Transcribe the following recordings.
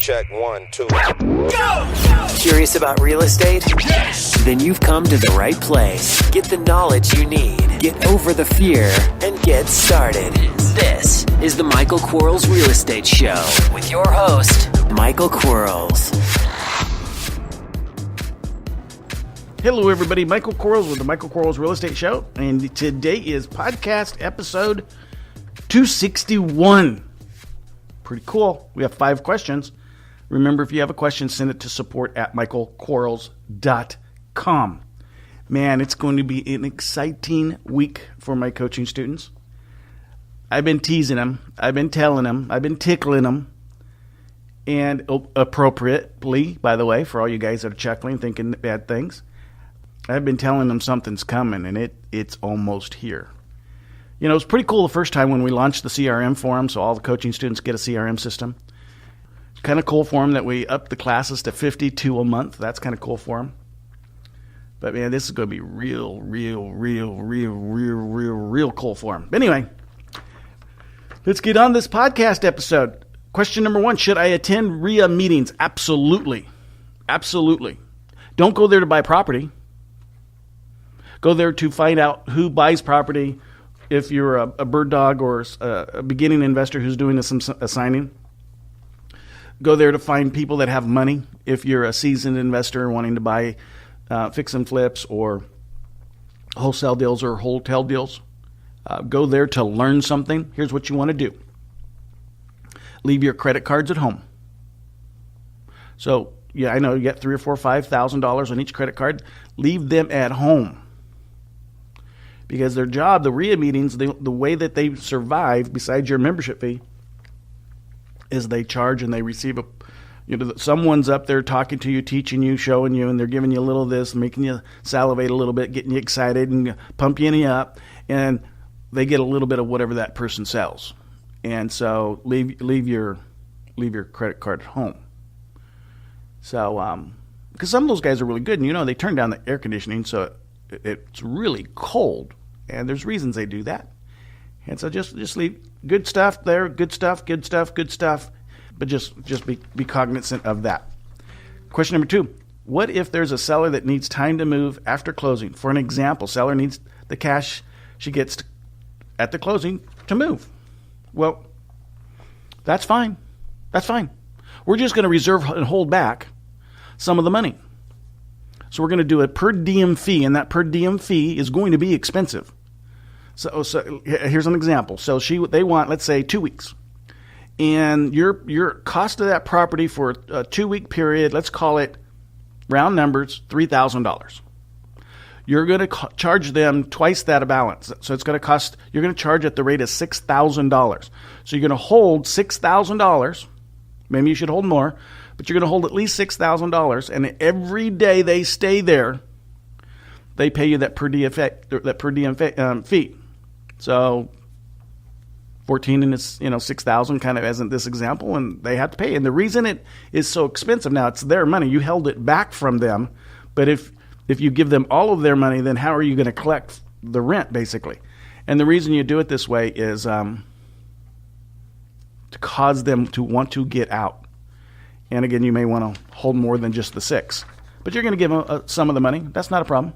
check, 1, 2. Go! Curious about real estate? Yes! Then you've come to the right place. Get the knowledge you need. Get over the fear and get started. This is the Michael Quarles Real Estate Show with your host, Michael Quarles. Hello, everybody. Michael Quarles with the Michael Quarles Real Estate Show. And today is podcast episode 261. Pretty cool. We have 5 questions. Remember, if you have a question, send it to support@michaelquarles.com. Man, it's going to be an exciting week for my coaching students. I've been teasing them. I've been telling them. I've been tickling them. And appropriately, by the way, for all you guys that are chuckling, thinking bad things, I've been telling them something's coming, and it's almost here. You know, it was pretty cool the first time when we launched the CRM for them, so all the coaching students get a CRM system. It's kind of cool for them that we upped the classes to 52 a month. That's kind of cool for them. But, man, this is going to be real cool for them. But anyway, let's get on this podcast episode. Question number 1, should I attend REIA meetings? Absolutely. Absolutely. Don't go there to buy property. Go there to find out who buys property. If you're a bird dog or a beginning investor who's doing some assigning, go there to find people that have money. If you're a seasoned investor wanting to buy fix and flips or wholesale deals or hotel deals, go there to learn something. Here's what you want to do. Leave your credit cards at home. So, yeah, I know you get $3,000 or $4,000, $5,000 on each credit card. Leave them at home. Because their job, the REIA meetings, the way that they survive, besides your membership fee, is they charge and they receive someone's up there talking to you, teaching you, showing you, and they're giving you a little of this, making you salivate a little bit, getting you excited and pumping you up, and they get a little bit of whatever that person sells. And so leave your credit card at home. So because some of those guys are really good, and they turn down the air conditioning, so it's really cold, and there's reasons they do that. And so just leave good stuff there, good stuff, but just be cognizant of that. Question number 2, what if there's a seller that needs time to move after closing? For an example, seller needs the cash she gets at the closing to move. Well, that's fine. That's fine. We're just going to reserve and hold back some of the money. So we're going to do a per diem fee, and that per diem fee is going to be expensive. So here's an example. So they want, let's say, 2 weeks. And your cost of that property for a 2-week period, let's call it round numbers, $3,000. You're going to charge them twice that balance. So it's going to cost, you're going to charge at the rate of $6,000. So you're going to hold $6,000. Maybe you should hold more, but you're going to hold at least $6,000. And every day they stay there, they pay you that per diem fee. So 14 and it's 6,000 kind of as in this example, and they have to pay. And the reason it is so expensive, now it's their money. You held it back from them, but if you give them all of their money, then how are you going to collect the rent, basically? And the reason you do it this way is to cause them to want to get out. And again, you may want to hold more than just the 6. But you're going to give them some of the money. That's not a problem.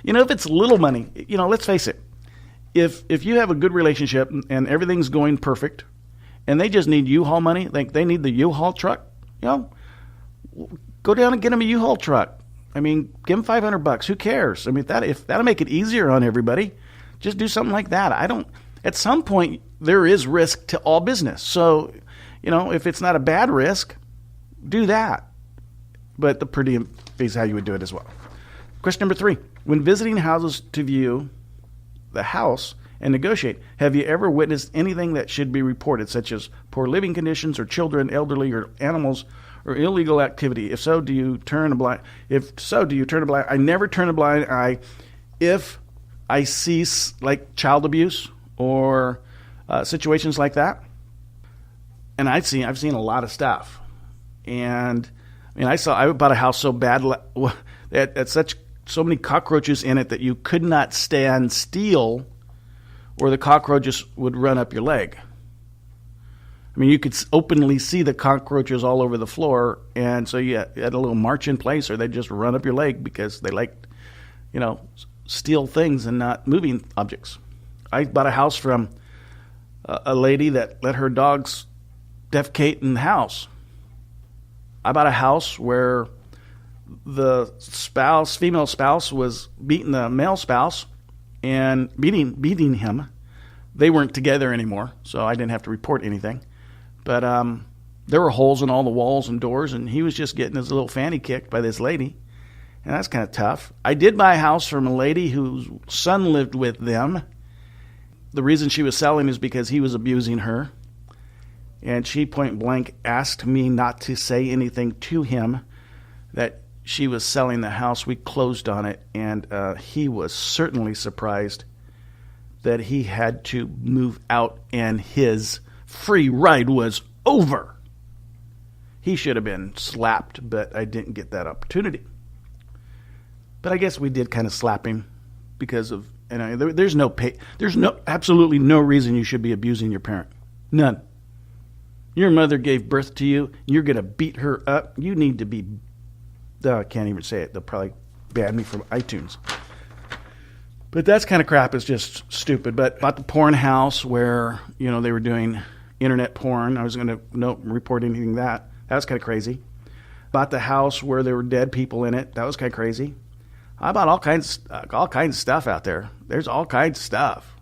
If it's little money, let's face it. If you have a good relationship and everything's going perfect, and they just need U-Haul money, like they need the U-Haul truck, go down and get them a U-Haul truck. I mean, give them $500. Who cares? I mean, if that'll make it easier on everybody, just do something like that. At some point, there is risk to all business. So, if it's not a bad risk, do that. But the per diem fee is how you would do it as well. Question number 3, when visiting houses to view the house and negotiate, have you ever witnessed anything that should be reported, such as poor living conditions or children, elderly, or animals, or illegal activity? If so, do you turn a blind eye? I never turn a blind eye if I see like child abuse or situations like that. And I've seen a lot of stuff. And I bought a house so bad that so many cockroaches in it that you could not stand still, or the cockroaches would run up your leg. I mean, you could openly see the cockroaches all over the floor, and so you had a little march in place, or they'd just run up your leg because they liked, steal things and not moving objects. I bought a house from a lady that let her dogs defecate in the house. I bought a house where the female spouse, was beating the male spouse and beating him. They weren't together anymore, so I didn't have to report anything. But there were holes in all the walls and doors, and he was just getting his little fanny kicked by this lady. And that's kind of tough. I did buy a house from a lady whose son lived with them. The reason she was selling is because he was abusing her. And she point blank asked me not to say anything to him that she was selling the house. We closed on it, and he was certainly surprised that he had to move out and his free ride was over. He should have been slapped, but I didn't get that opportunity. But I guess we did kind of slap him because of, there's absolutely no reason you should be abusing your parent. None. Your mother gave birth to you. You're going to beat her up. You need to be, I can't even say it. They'll probably ban me from iTunes. But that's kind of crap. It's just stupid. But about the porn house where, they were doing internet porn. I was going to report anything that. That was kind of crazy. Bought the house where there were dead people in it. That was kind of crazy. I bought all kinds of stuff out there. There's all kinds of stuff.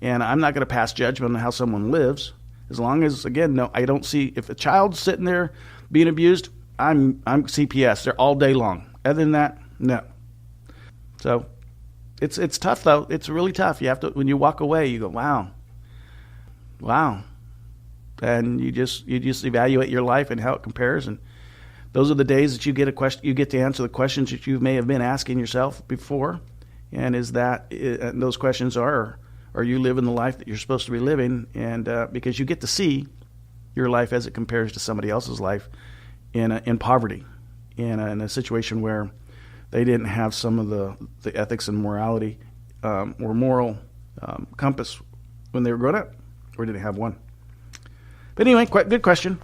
And I'm not going to pass judgment on how someone lives. As long as, again, I don't see, if a child's sitting there being abused, I'm CPS. They're all day long. Other than that, no. So it's tough, though. It's really tough. You have to, when you walk away, you go, wow. And you just evaluate your life and how it compares. And those are the days that you get to answer the questions that you may have been asking yourself before. And those questions are you living the life that you're supposed to be living? And because you get to see your life as it compares to somebody else's life in poverty, in a situation where they didn't have some of the ethics and morality or moral compass when they were growing up, or didn't have one. But anyway, quite good question.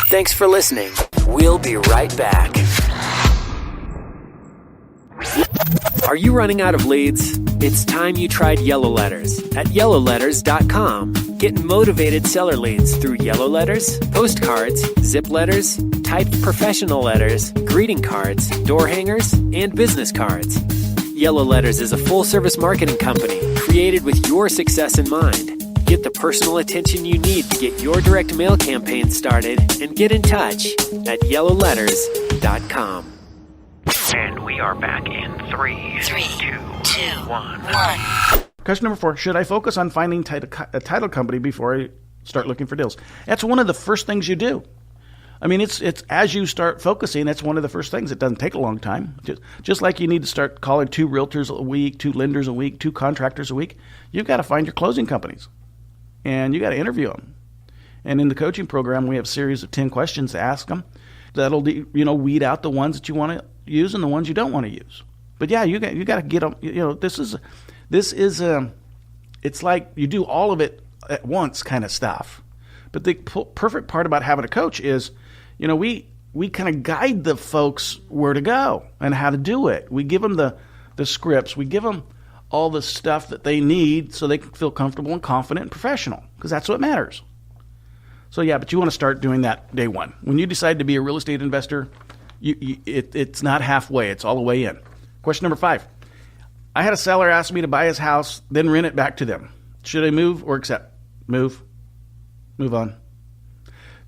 Thanks for listening. We'll be right back. Are you running out of leads? It's time you tried Yellow Letters at yellowletters.com. Get motivated seller leads through yellow letters, postcards, zip letters, typed professional letters, greeting cards, door hangers, and business cards. Yellow Letters is a full-service marketing company created with your success in mind. Get the personal attention you need to get your direct mail campaign started, and get in touch at yellowletters.com. And we are back in 3, 2, 1. Question number 4. Should I focus on finding a title company before I start looking for deals? That's one of the first things you do. I mean, it's as you start focusing, that's one of the first things. It doesn't take a long time. Just like you need to start calling 2 realtors a week, 2 lenders a week, 2 contractors a week, you've got to find your closing companies. And you got to interview them. And in the coaching program, we have a series of 10 questions to ask them. That'll weed out the ones that you want to use and the ones you don't want to use. But yeah, you got to get them. This is it's like you do all of it at once kind of stuff. But the perfect part about having a coach is, we kind of guide the folks where to go and how to do it. We give them the scripts. We give them all the stuff that they need so they can feel comfortable and confident and professional, because that's what matters. So yeah, but you want to start doing that day one. When you decide to be a real estate investor, it's not halfway. It's all the way in. Question number 5. I had a seller ask me to buy his house, then rent it back to them. Should I move or accept? Move. Move on.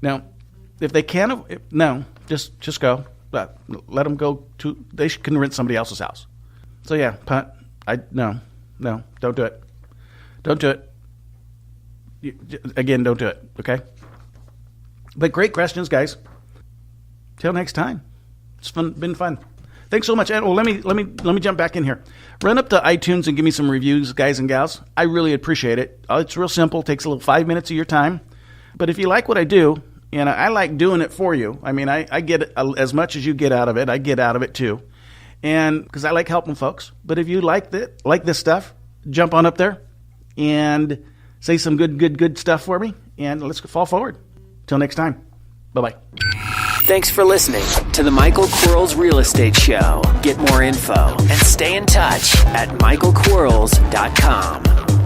Now, if they can, no, just go. But let them go to. They can rent somebody else's house. So yeah, punt. No, don't do it. Don't do it. Again, don't do it. Okay. But great questions, guys. Till next time. It's been fun. Thanks so much. And let me jump back in here. Run up to iTunes and give me some reviews, guys and gals. I really appreciate it. It's real simple. It takes a little 5 minutes of your time. But if you like what I do, and I like doing it for you. I mean, I get as much as you get out of it. I get out of it too. And because I like helping folks. But if you like this stuff, jump on up there and say some good stuff for me. and let's fall forward. Till next time. Bye-bye. Thanks for listening to the Michael Quarles Real Estate Show. Get more info and stay in touch at michaelquarles.com.